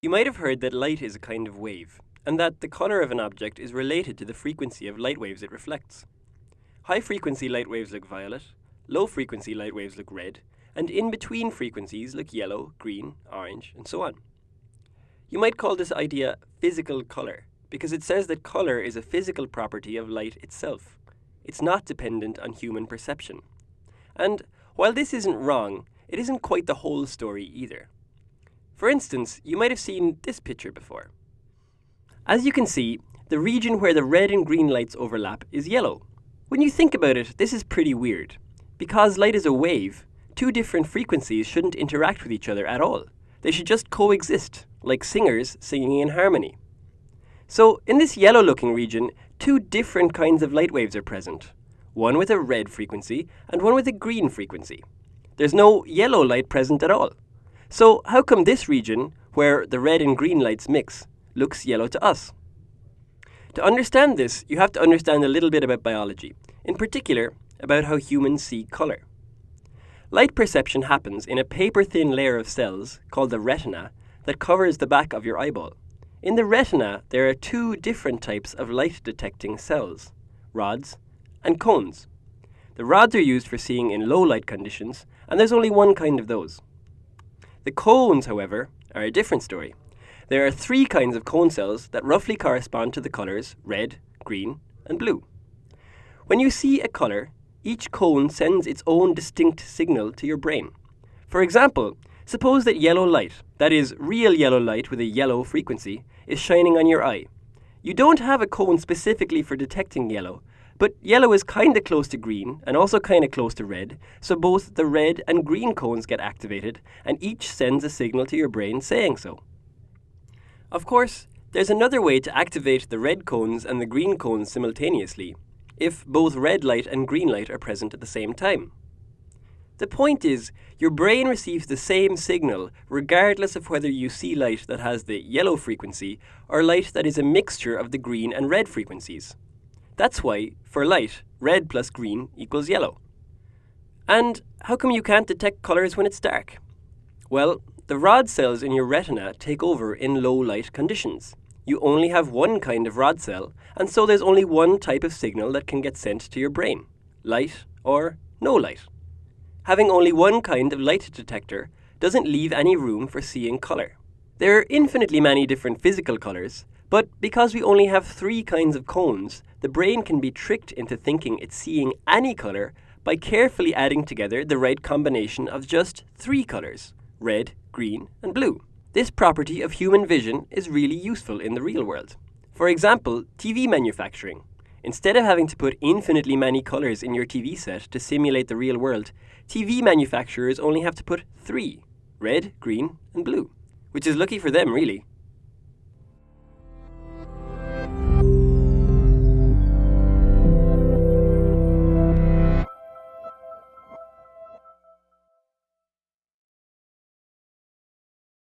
You might have heard that light is a kind of wave, and that the colour of an object is related to the frequency of light waves it reflects. High-frequency light waves look violet, low-frequency light waves look red, and in-between frequencies look yellow, green, orange, and so on. You might call this idea physical colour, because it says that colour is a physical property of light itself. It's not dependent on human perception. And while this isn't wrong, it isn't quite the whole story either. For instance, you might have seen this picture before. As you can see, the region where the red and green lights overlap is yellow. When you think about it, this is pretty weird. Because light is a wave, two different frequencies shouldn't interact with each other at all. They should just coexist, like singers singing in harmony. So, in this yellow-looking region, two different kinds of light waves are present. One with a red frequency and one with a green frequency. There's no yellow light present at all. So how come this region, where the red and green lights mix, looks yellow to us? To understand this, you have to understand a little bit about biology, in particular about how humans see colour. Light perception happens in a paper-thin layer of cells, called the retina, that covers the back of your eyeball. In the retina, there are two different types of light-detecting cells, rods and cones. The rods are used for seeing in low light conditions, and there's only one kind of those. The cones, however, are a different story. There are three kinds of cone cells that roughly correspond to the colours red, green, and blue. When you see a colour, each cone sends its own distinct signal to your brain. For example, suppose that yellow light, that is, real yellow light with a yellow frequency, is shining on your eye. You don't have a cone specifically for detecting yellow, but yellow is kinda close to green and also kinda close to red, so both the red and green cones get activated, and each sends a signal to your brain saying so. Of course, there's another way to activate the red cones and the green cones simultaneously, if both red light and green light are present at the same time. The point is, your brain receives the same signal regardless of whether you see light that has the yellow frequency or light that is a mixture of the green and red frequencies. That's why, for light, red plus green equals yellow. And how come you can't detect colours when it's dark? Well, the rod cells in your retina take over in low light conditions. You only have one kind of rod cell, and so there's only one type of signal that can get sent to your brain, light or no light. Having only one kind of light detector doesn't leave any room for seeing colour. There are infinitely many different physical colours, but because we only have three kinds of cones, the brain can be tricked into thinking it's seeing any colour by carefully adding together the right combination of just three colours, red, green, and blue. This property of human vision is really useful in the real world. For example, TV manufacturing. Instead of having to put infinitely many colours in your TV set to simulate the real world, TV manufacturers only have to put three, red, green, and blue. Which is lucky for them, really.